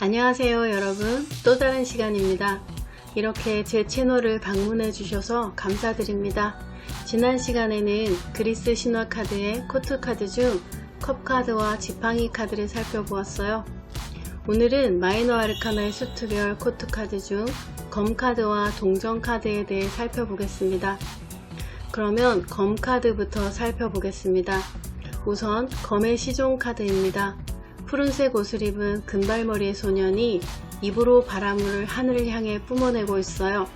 안녕하세요 여러분, 또 다른 시간입니다. 이렇게 제 채널을 방문해 주셔서 감사드립니다. 지난 시간에는 그리스 신화 카드의 코트 카드 중 컵 카드와 지팡이 카드를 살펴보았어요. 오늘은 마이너 아르카나의 수트별 코트 카드 중 검 카드와 동전 카드에 대해 살펴보겠습니다. 그러면 검 카드부터 살펴보겠습니다. 우선 검의 시종 카드입니다. 푸른색 옷을 입은 금발머리의 소년이 입으로 바람을 하늘을 향해 뿜어내고 있어요.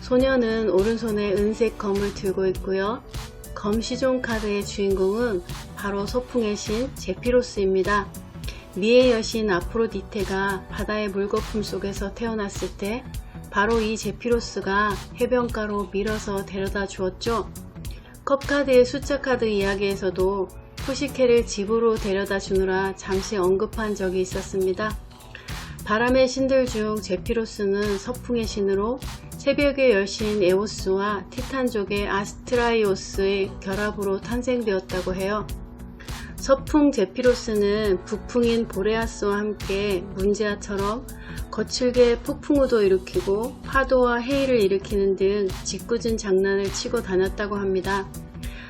소년은 오른손에 은색 검을 들고 있고요. 검 시종 카드의 주인공은 바로 소풍의 신 제피로스입니다. 미의 여신 아프로디테가 바다의 물거품 속에서 태어났을 때 바로 이 제피로스가 해변가로 밀어서 데려다 주었죠. 컵 카드의 숫자 카드 이야기에서도 푸시케를 집으로 데려다 주느라 잠시 언급한 적이 있었습니다. 바람의 신들 중 제피로스는 서풍의 신으로 새벽의 여신 에오스와 티탄족의 아스트라이오스의 결합으로 탄생되었다고 해요. 서풍 제피로스는 북풍인 보레아스와 함께 문제아처럼 거칠게 폭풍우도 일으키고 파도와 해일을 일으키는 등 짓궂은 장난을 치고 다녔다고 합니다.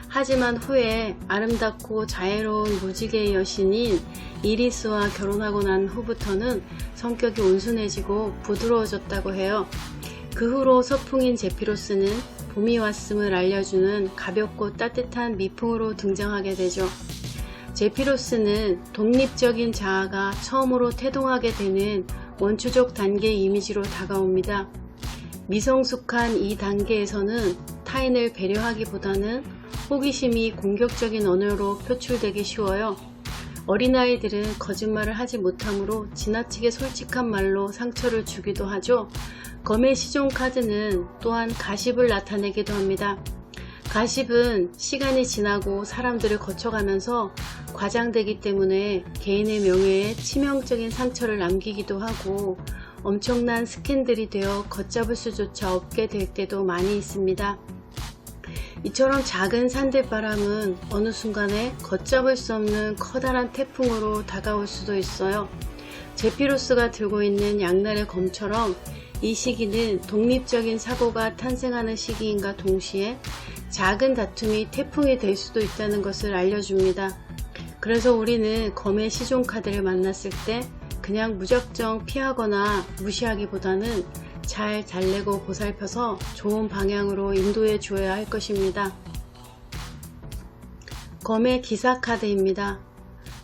하지만 후에 아름답고 자애로운 무지개의 여신인 이리스와 결혼하고 난 후부터는 성격이 온순해지고 부드러워졌다고 해요. 그 후로 서풍인 제피로스는 봄이 왔음을 알려주는 가볍고 따뜻한 미풍으로 등장하게 되죠. 제피로스는 독립적인 자아가 처음으로 태동하게 되는 원초적 단계 이미지로 다가옵니다. 미성숙한 이 단계에서는 타인을 배려하기보다는 호기심이 공격적인 언어로 표출되기 쉬워요. 어린아이들은 거짓말을 하지 못하므로 지나치게 솔직한 말로 상처를 주기도 하죠. 검의 시종 카드는 또한 가십을 나타내기도 합니다. 가십은 시간이 지나고 사람들을 거쳐가면서 과장되기 때문에 개인의 명예에 치명적인 상처를 남기기도 하고 엄청난 스캔들이 되어 걷잡을 수조차 없게 될 때도 많이 있습니다. 이처럼 작은 산들바람은 어느 순간에 걷잡을 수 없는 커다란 태풍으로 다가올 수도 있어요. 제피로스가 들고 있는 양날의 검처럼 이 시기는 독립적인 사고가 탄생하는 시기인가 동시에 작은 다툼이 태풍이 될 수도 있다는 것을 알려줍니다. 그래서 우리는 검의 시종 카드를 만났을 때 그냥 무작정 피하거나 무시하기보다는 잘 달래고 보살펴서 좋은 방향으로 인도해 주어야 할 것입니다. 검의 기사 카드입니다.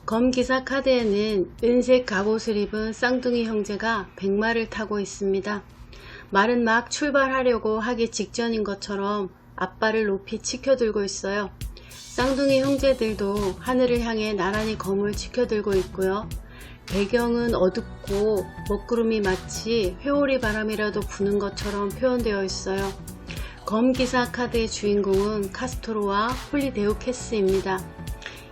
검 기사 카드에는 은색 갑옷을 입은 쌍둥이 형제가 백마를 타고 있습니다. 말은 막 출발하려고 하기 직전인 것처럼 앞발을 높이 치켜들고 있어요. 쌍둥이 형제들도 하늘을 향해 나란히 검을 치켜들고 있고요. 배경은 어둡고 먹구름이 마치 회오리 바람이라도 부는 것처럼 표현되어 있어요. 검 기사 카드의 주인공은 카스토로와 폴리데우케스입니다.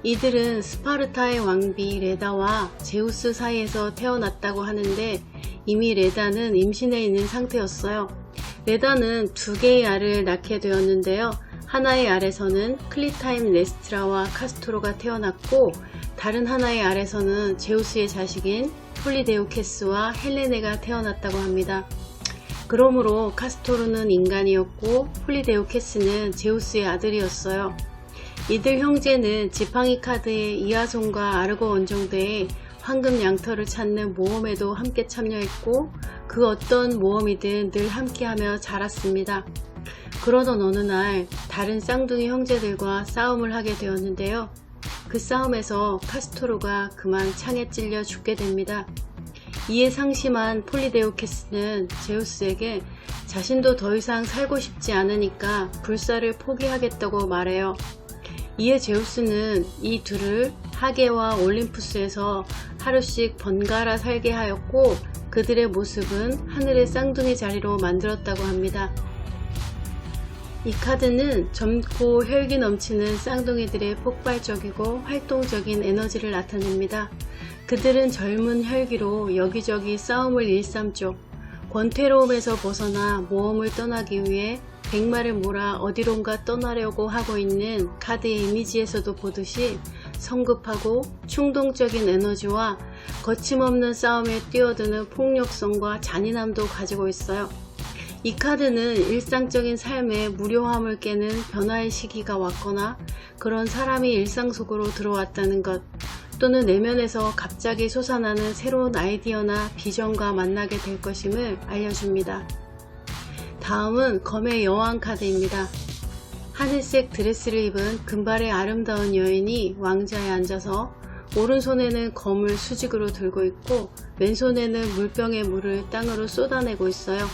이들은 스파르타의 왕비 레다와 제우스 사이에서 태어났다고 하는데 이미 레다는 임신해 있는 상태였어요. 레다는 두 개의 알을 낳게 되었는데요. 하나의 알에서는 클리타임 레스트라와 카스토로가 태어났고 다른 하나의 알에서는 제우스의 자식인 폴리데우케스와 헬레네가 태어났다고 합니다. 그러므로 카스토로는 인간이었고 폴리데우케스는 제우스의 아들이었어요. 이들 형제는 지팡이 카드의 이아손과 아르고 원정대의 황금 양털을 찾는 모험에도 함께 참여했고 그 어떤 모험이든 늘 함께하며 자랐습니다. 그러던 어느 날 다른 쌍둥이 형제들과 싸움을 하게 되었는데요. 그 싸움에서 카스토로가 그만 창에 찔려 죽게 됩니다. 이에 상심한 폴리데우케스는 제우스에게 자신도 더 이상 살고 싶지 않으니까 불사를 포기하겠다고 말해요. 이에 제우스는 이 둘을 하계와 올림푸스에서 하루씩 번갈아 살게 하였고 그들의 모습은 하늘의 쌍둥이 자리로 만들었다고 합니다. 이 카드는 젊고 혈기 넘치는 쌍둥이들의 폭발적이고 활동적인 에너지를 나타냅니다. 그들은 젊은 혈기로 여기저기 싸움을 일삼죠. 권태로움에서 벗어나 모험을 떠나기 위해 백마를 몰아 어디론가 떠나려고 하고 있는 카드의 이미지에서도 보듯이 성급하고 충동적인 에너지와 거침없는 싸움에 뛰어드는 폭력성과 잔인함도 가지고 있어요. 이 카드는 일상적인 삶의 무료함을 깨는 변화의 시기가 왔거나 그런 사람이 일상 속으로 들어왔다는 것, 또는 내면에서 갑자기 솟아나는 새로운 아이디어나 비전과 만나게 될 것임을 알려줍니다. 다음은 검의 여왕 카드입니다. 하늘색 드레스를 입은 금발의 아름다운 여인이 왕좌에 앉아서 오른손에는 검을 수직으로 들고 있고 왼손에는 물병의 물을 땅으로 쏟아내고 있어요.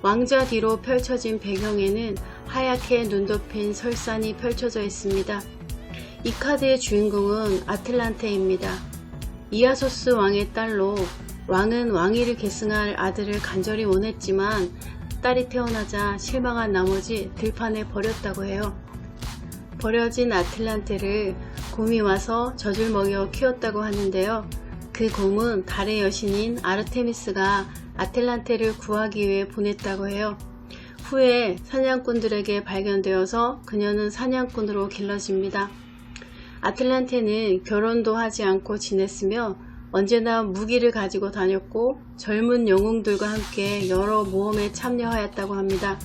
왕좌 뒤로 펼쳐진 배경에는 하얗게 눈 덮인 설산이 펼쳐져 있습니다. 이 카드의 주인공은 아틀란테입니다. 이아소스 왕의 딸로 왕은 왕위를 계승할 아들을 간절히 원했지만 딸이 태어나자 실망한 나머지 들판에 버렸다고 해요. 버려진 아틀란테를 곰이 와서 젖을 먹여 키웠다고 하는데요. 그 곰은 달의 여신인 아르테미스가 아틀란테를 구하기 위해 보냈다고 해요. 후에 사냥꾼들에게 발견되어서 그녀는 사냥꾼으로 길러집니다. 아틀란테는 결혼도 하지 않고 지냈으며 언제나 무기를 가지고 다녔고 젊은 영웅들과 함께 여러 모험에 참여하였다고 합니다.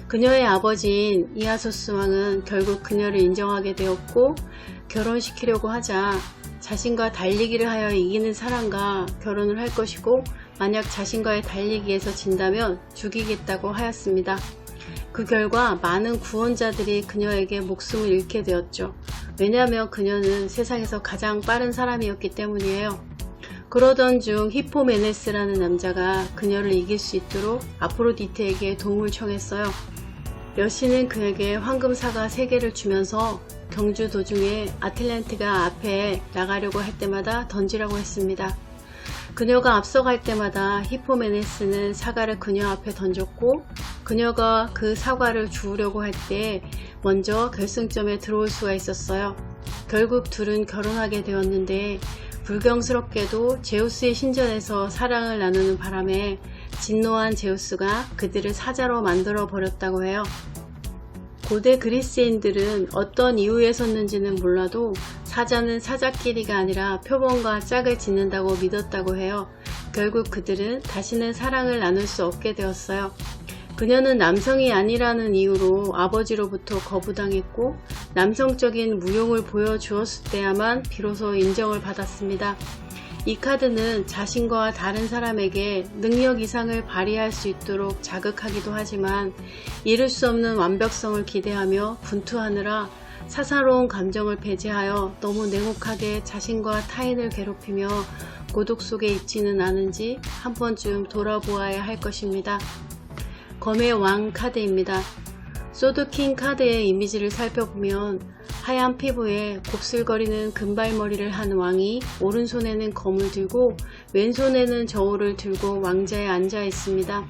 그녀의 아버지인 이아소스 왕은 결국 그녀를 인정하게 되었고 결혼시키려고 하자 자신과 달리기를 하여 이기는 사람과 결혼을 할 것이고 만약 자신과의 달리기에서 진다면 죽이겠다고 하였습니다. 그 결과 많은 구원자들이 그녀에게 목숨을 잃게 되었죠. 왜냐하면 그녀는 세상에서 가장 빠른 사람이었기 때문이에요. 그러던 중 히포메네스라는 남자가 그녀를 이길 수 있도록 아프로디테에게 도움을 청했어요. 여신은 그에게 황금사과 3개를 주면서 경주 도중에 아틀란티가 앞에 나가려고 할 때마다 던지라고 했습니다. 그녀가 앞서갈 때마다 히포메네스는 사과를 그녀 앞에 던졌고 그녀가 그 사과를 주우려고 할 때 먼저 결승점에 들어올 수가 있었어요. 결국 둘은 결혼하게 되었는데 불경스럽게도 제우스의 신전에서 사랑을 나누는 바람에 진노한 제우스가 그들을 사자로 만들어 버렸다고 해요. 고대 그리스인들은 어떤 이유에서였는지는 몰라도 사자는 사자끼리가 아니라 표범과 짝을 짓는다고 믿었다고 해요. 결국 그들은 다시는 사랑을 나눌 수 없게 되었어요. 그녀는 남성이 아니라는 이유로 아버지로부터 거부당했고 남성적인 무용을 보여주었을 때야만 비로소 인정을 받았습니다. 이 카드는 자신과 다른 사람에게 능력 이상을 발휘할 수 있도록 자극하기도 하지만 이룰 수 없는 완벽성을 기대하며 분투하느라 사사로운 감정을 배제하여 너무 냉혹하게 자신과 타인을 괴롭히며 고독 속에 있지는 않은지 한 번쯤 돌아보아야 할 것입니다. 검의 왕 카드입니다. 소드킹 카드의 이미지를 살펴보면 하얀 피부에 곱슬거리는 금발머리를 한 왕이 오른손에는 검을 들고 왼손에는 저울을 들고 왕좌에 앉아 있습니다.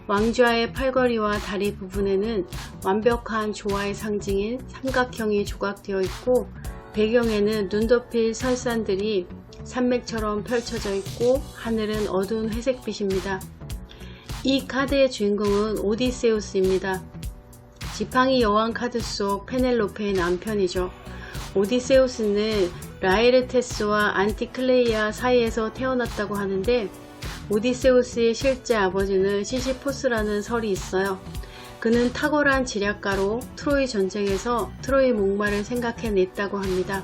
왕좌의 팔걸이와 다리 부분에는 완벽한 조화의 상징인 삼각형이 조각되어 있고 배경에는 눈 덮일 설산들이 산맥처럼 펼쳐져 있고 하늘은 어두운 회색빛입니다. 이 카드의 주인공은 오디세우스입니다. 지팡이 여왕 카드 속 페넬로페의 남편이죠. 오디세우스는 라에르테스와 안티클레이아 사이에서 태어났다고 하는데 오디세우스의 실제 아버지는 시시포스라는 설이 있어요. 그는 탁월한 지략가로 트로이 전쟁에서 트로이 목마를 생각해냈다고 합니다.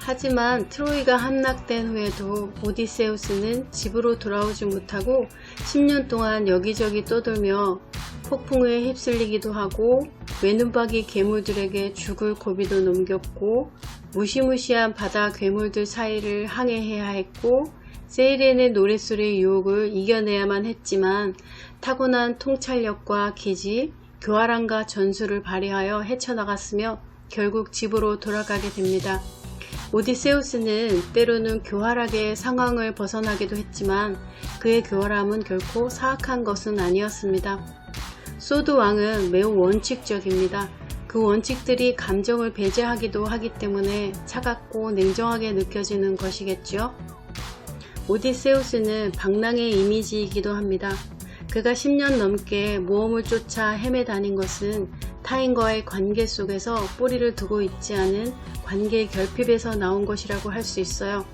하지만 트로이가 함락된 후에도 오디세우스는 집으로 돌아오지 못하고 10년 동안 여기저기 떠돌며 폭풍에 휩쓸리기도 하고 외눈박이 괴물들에게 죽을 고비도 넘겼고 무시무시한 바다 괴물들 사이를 항해해야 했고 세이렌의 노랫소리의 유혹을 이겨내야만 했지만 타고난 통찰력과 기지, 교활함과 전술을 발휘하여 헤쳐나갔으며 결국 집으로 돌아가게 됩니다. 오디세우스는 때로는 교활하게 상황을 벗어나기도 했지만 그의 교활함은 결코 사악한 것은 아니었습니다. 소드 왕은 매우 원칙적입니다. 그 원칙들이 감정을 배제하기도 하기 때문에 차갑고 냉정하게 느껴지는 것이겠죠. 오디세우스는 방랑의 이미지이기도 합니다. 그가 10년 넘게 모험을 쫓아 헤매 다닌 것은 타인과의 관계 속에서 뿌리를 두고 있지 않은 관계 결핍에서 나온 것이라고 할 수 있어요.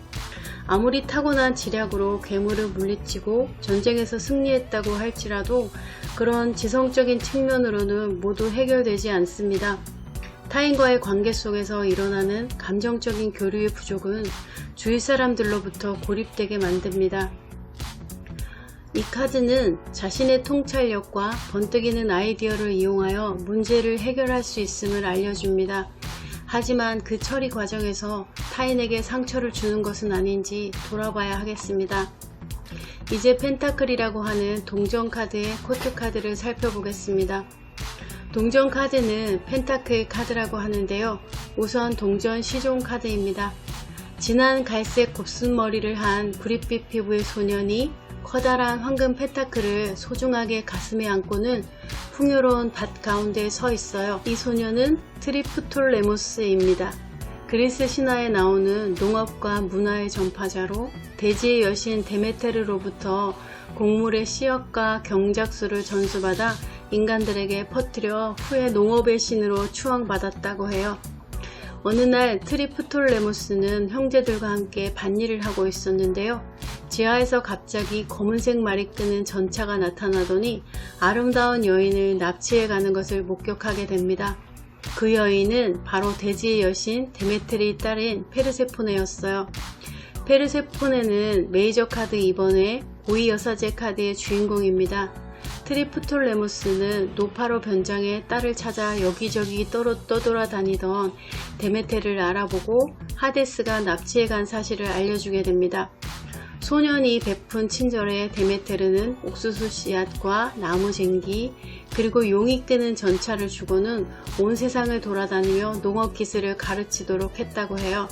아무리 타고난 지략으로 괴물을 물리치고 전쟁에서 승리했다고 할지라도 그런 지성적인 측면으로는 모두 해결되지 않습니다. 타인과의 관계 속에서 일어나는 감정적인 교류의 부족은 주위 사람들로부터 고립되게 만듭니다. 이 카드는 자신의 통찰력과 번뜩이는 아이디어를 이용하여 문제를 해결할 수 있음을 알려줍니다. 하지만 그 처리 과정에서 타인에게 상처를 주는 것은 아닌지 돌아봐야 하겠습니다. 이제 펜타클이라고 하는 동전 카드의 코트 카드를 살펴보겠습니다. 동전 카드는 펜타클 카드라고 하는데요. 우선 동전 시종 카드입니다. 진한 갈색 곱슬머리를 한 구릿빛 피부의 소년이 커다란 황금 펜타클을 소중하게 가슴에 안고는 풍요로운 밭 가운데 서 있어요. 이 소녀는 트리프톨레모스입니다. 그리스 신화에 나오는 농업과 문화의 전파자로 대지의 여신 데메테르로부터 곡물의 씨앗과 경작수를 전수받아 인간들에게 퍼뜨려 후에 농업의 신으로 추앙받았다고 해요. 어느 날 트리프톨레모스는 형제들과 함께 밭일을 하고 있었는데요. 지하에서 갑자기 검은색 말이 끄는 전차가 나타나더니 아름다운 여인을 납치해 가는 것을 목격하게 됩니다. 그 여인은 바로 대지의 여신 데메테르의 딸인 페르세포네였어요. 페르세포네는 메이저 카드 2번의 고위여사제 카드의 주인공입니다. 트리프톨레모스는 노파로 변장해 딸을 찾아 여기저기 떠돌아다니던 데메테르를 알아보고 하데스가 납치해 간 사실을 알려주게 됩니다. 소년이 베푼 친절에 데메테르는 옥수수 씨앗과 나무쟁기 그리고 용이 끄는 전차를 주고는 온 세상을 돌아다니며 농업 기술을 가르치도록 했다고 해요.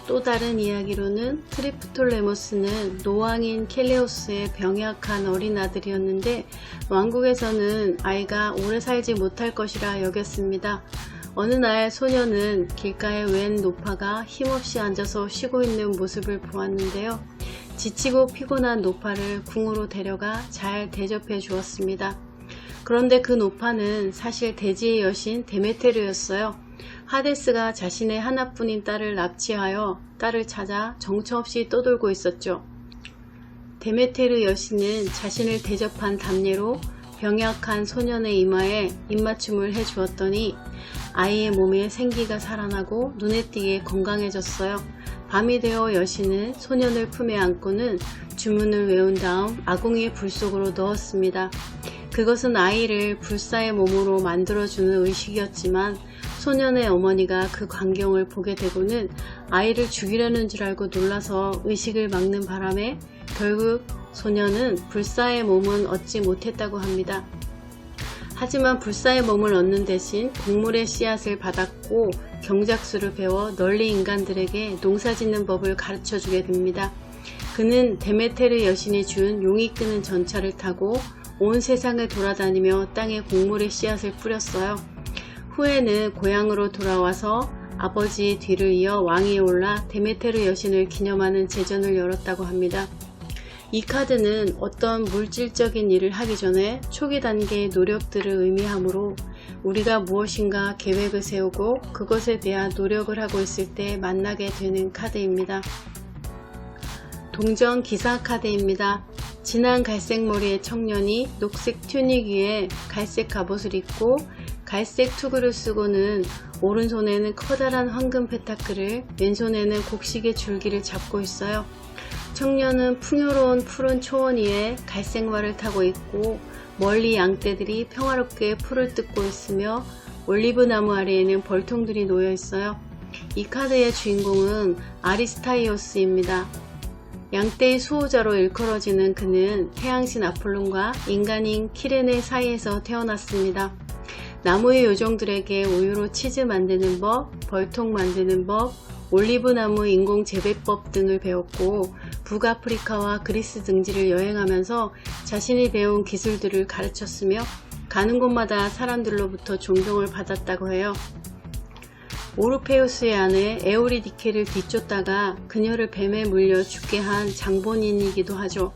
또 다른 이야기로는 트리프톨레모스는 노왕인 켈레오스의 병약한 어린 아들이었는데 왕국에서는 아이가 오래 살지 못할 것이라 여겼습니다. 어느 날 소녀는 길가에 웬 노파가 힘없이 앉아서 쉬고 있는 모습을 보았는데요. 지치고 피곤한 노파를 궁으로 데려가 잘 대접해 주었습니다. 그런데 그 노파는 사실 대지의 여신 데메테르였어요. 하데스가 자신의 하나뿐인 딸을 납치하여 딸을 찾아 정처 없이 떠돌고 있었죠. 데메테르 여신은 자신을 대접한 답례로 병약한 소년의 이마에 입맞춤을 해주었더니 아이의 몸에 생기가 살아나고 눈에 띄게 건강해졌어요. 밤이 되어 여신은 소년을 품에 안고는 주문을 외운 다음 아궁이의 불 속으로 넣었습니다. 그것은 아이를 불사의 몸으로 만들어주는 의식이었지만 소년의 어머니가 그 광경을 보게 되고는 아이를 죽이려는 줄 알고 놀라서 의식을 막는 바람에 결국 소년은 불사의 몸은 얻지 못했다고 합니다. 하지만 불사의 몸을 얻는 대신 곡물의 씨앗을 받았고 경작수를 배워 널리 인간들에게 농사짓는 법을 가르쳐주게 됩니다. 그는 데메테르 여신이 준 용이 끄는 전차를 타고 온 세상을 돌아다니며 땅에 곡물의 씨앗을 뿌렸어요. 후에는 고향으로 돌아와서 아버지의 뒤를 이어 왕위에 올라 데메테르 여신을 기념하는 제전을 열었다고 합니다. 이 카드는 어떤 물질적인 일을 하기 전에 초기 단계의 노력들을 의미하므로 우리가 무엇인가 계획을 세우고 그것에 대한 노력을 하고 있을 때 만나게 되는 카드입니다. 동전 기사 카드입니다. 진한 갈색 머리의 청년이 녹색 튜닉 위에 갈색 갑옷을 입고 갈색 투구를 쓰고는 오른손에는 커다란 황금 펜타클을 왼손에는 곡식의 줄기를 잡고 있어요. 청년은 풍요로운 푸른 초원 위에 갈색 말을 타고 있고 멀리 양떼들이 평화롭게 풀을 뜯고 있으며 올리브 나무 아래에는 벌통들이 놓여 있어요. 이 카드의 주인공은 아리스타이오스입니다. 양떼의 수호자로 일컬어지는 그는 태양신 아폴론과 인간인 키레네 사이에서 태어났습니다. 나무의 요정들에게 우유로 치즈 만드는 법, 벌통 만드는 법, 올리브나무 인공 재배법 등을 배웠고 북아프리카와 그리스 등지를 여행하면서 자신이 배운 기술들을 가르쳤으며 가는 곳마다 사람들로부터 존경을 받았다고 해요. 오르페우스의 아내 에오리디케를 뒤쫓다가 그녀를 뱀에 물려 죽게 한 장본인이기도 하죠.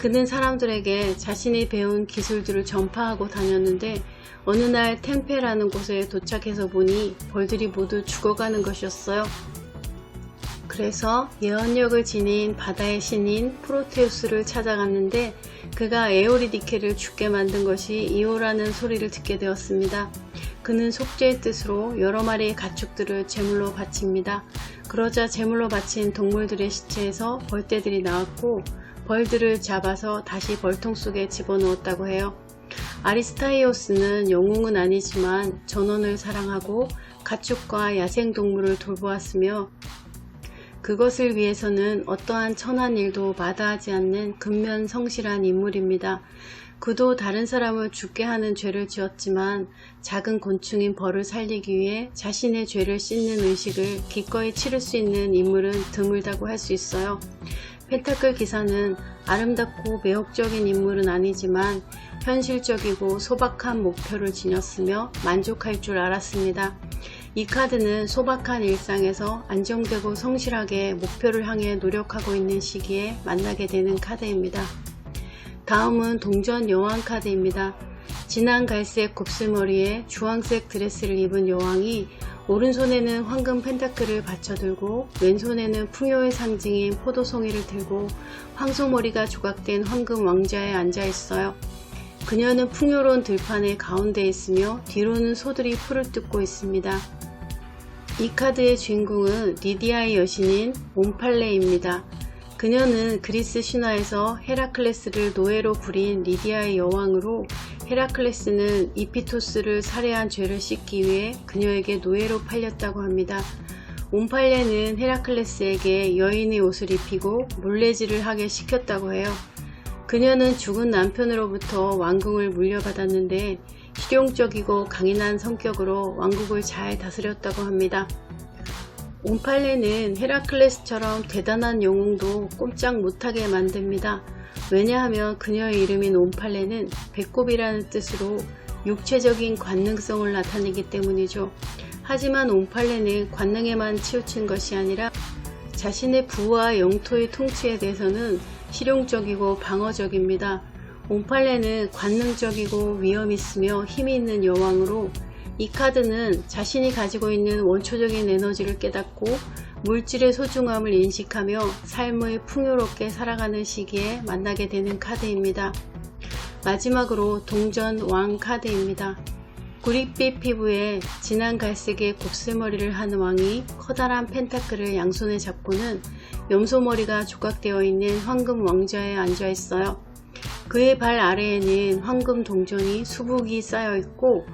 그는 사람들에게 자신이 배운 기술들을 전파하고 다녔는데 어느 날 템페라는 곳에 도착해서 보니 벌들이 모두 죽어가는 것이었어요. 그래서 예언력을 지닌 바다의 신인 프로테우스를 찾아갔는데 그가 에오리디케를 죽게 만든 것이 이오라는 소리를 듣게 되었습니다. 그는 속죄의 뜻으로 여러 마리의 가축들을 제물로 바칩니다. 그러자 제물로 바친 동물들의 시체에서 벌떼들이 나왔고 벌들을 잡아서 다시 벌통 속에 집어넣었다고 해요. 아리스타이오스는 영웅은 아니지만 전원을 사랑하고 가축과 야생동물을 돌보았으며 그것을 위해서는 어떠한 천한 일도 마다하지 않는 근면 성실한 인물입니다. 그도 다른 사람을 죽게 하는 죄를 지었지만 작은 곤충인 벌을 살리기 위해 자신의 죄를 씻는 의식을 기꺼이 치를 수 있는 인물은 드물다고 할 수 있어요. 펜타클 기사는 아름답고 매혹적인 인물은 아니지만 현실적이고 소박한 목표를 지녔으며 만족할 줄 알았습니다. 이 카드는 소박한 일상에서 안정되고 성실하게 목표를 향해 노력하고 있는 시기에 만나게 되는 카드입니다. 다음은 동전 여왕 카드입니다. 진한 갈색 곱슬머리에 주황색 드레스를 입은 여왕이 오른손에는 황금 펜타클을 받쳐들고 왼손에는 풍요의 상징인 포도송이를 들고 황소머리가 조각된 황금 왕좌에 앉아있어요. 그녀는 풍요로운 들판의 가운데에 있으며 뒤로는 소들이 풀을 뜯고 있습니다. 이 카드의 주인공은 리디아의 여신인 옴팔레입니다. 그녀는 그리스 신화에서 헤라클레스를 노예로 부린 리디아의 여왕으로 헤라클레스는 이피토스를 살해한 죄를 씻기 위해 그녀에게 노예로 팔렸다고 합니다. 옴팔레는 헤라클레스에게 여인의 옷을 입히고 물레질을 하게 시켰다고 해요. 그녀는 죽은 남편으로부터 왕궁을 물려받았는데 실용적이고 강인한 성격으로 왕국을 잘 다스렸다고 합니다. 옴팔레는 헤라클레스처럼 대단한 영웅도 꼼짝 못하게 만듭니다. 왜냐하면 그녀의 이름인 옴팔레는 배꼽이라는 뜻으로 육체적인 관능성을 나타내기 때문이죠. 하지만 옴팔레는 관능에만 치우친 것이 아니라 자신의 부와 영토의 통치에 대해서는 실용적이고 방어적입니다. 옴팔레는 관능적이고 위험 있으며 힘이 있는 여왕으로 이 카드는 자신이 가지고 있는 원초적인 에너지를 깨닫고 물질의 소중함을 인식하며 삶을 풍요롭게 살아가는 시기에 만나게 되는 카드입니다. 마지막으로 동전 왕 카드입니다. 구릿빛 피부에 진한 갈색의 곱슬머리를 한 왕이 커다란 펜타클을 양손에 잡고는 염소머리가 조각되어 있는 황금 왕좌에 앉아 있어요. 그의 발 아래에는 황금 동전이 수북이 쌓여 있고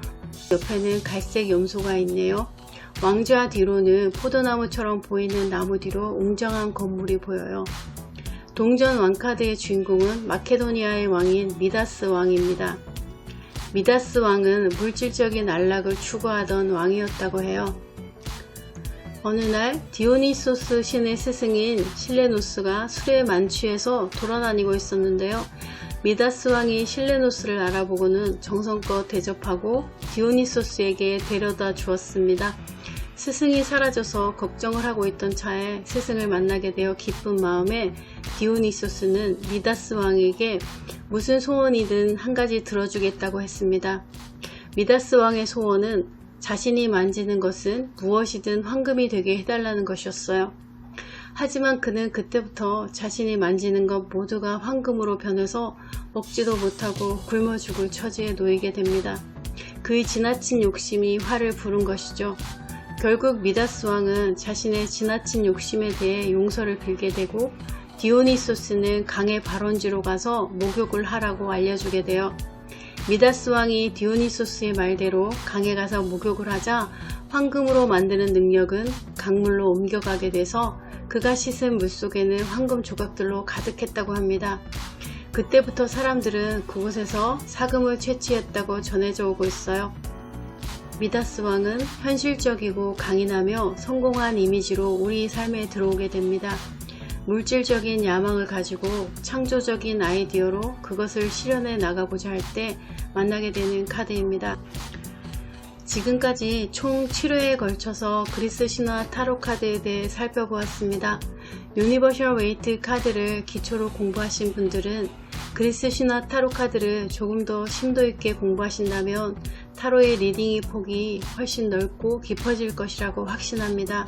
옆에는 갈색 염소가 있네요. 왕좌 뒤로는 포도나무처럼 보이는 나무 뒤로 웅장한 건물이 보여요. 동전 왕카드의 주인공은 마케도니아의 왕인 미다스 왕입니다. 미다스 왕은 물질적인 안락을 추구하던 왕이었다고 해요. 어느 날 디오니소스 신의 스승인 실레노스가 술에 만취해서 돌아다니고 있었는데요. 미다스 왕이 실레노스를 알아보고는 정성껏 대접하고 디오니소스에게 데려다 주었습니다. 스승이 사라져서 걱정을 하고 있던 차에 스승을 만나게 되어 기쁜 마음에 디오니소스는 미다스 왕에게 무슨 소원이든 한 가지 들어주겠다고 했습니다. 미다스 왕의 소원은 자신이 만지는 것은 무엇이든 황금이 되게 해달라는 것이었어요. 하지만 그는 그때부터 자신이 만지는 것 모두가 황금으로 변해서 먹지도 못하고 굶어 죽을 처지에 놓이게 됩니다. 그의 지나친 욕심이 화를 부른 것이죠. 결국 미다스 왕은 자신의 지나친 욕심에 대해 용서를 빌게 되고 디오니소스는 강의 발원지로 가서 목욕을 하라고 알려주게 돼요. 미다스 왕이 디오니소스의 말대로 강에 가서 목욕을 하자 황금으로 만드는 능력은 강물로 옮겨가게 돼서 그가 씻은 물속에는 황금 조각들로 가득했다고 합니다. 그때부터 사람들은 그곳에서 사금을 채취했다고 전해져 오고 있어요. 미다스 왕은 현실적이고 강인하며 성공한 이미지로 우리 삶에 들어오게 됩니다. 물질적인 야망을 가지고 창조적인 아이디어로 그것을 실현해 나가고자 할 때 만나게 되는 카드입니다. 지금까지 총 7회에 걸쳐서 그리스 신화 타로 카드에 대해 살펴보았습니다. 유니버셜 웨이트 카드를 기초로 공부하신 분들은 그리스 신화 타로 카드를 조금 더 심도 있게 공부하신다면 타로의 리딩의 폭이 훨씬 넓고 깊어질 것이라고 확신합니다.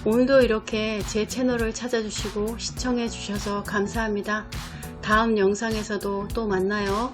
오늘도 이렇게 제 채널을 찾아주시고 시청해 주셔서 감사합니다. 다음 영상에서도 또 만나요.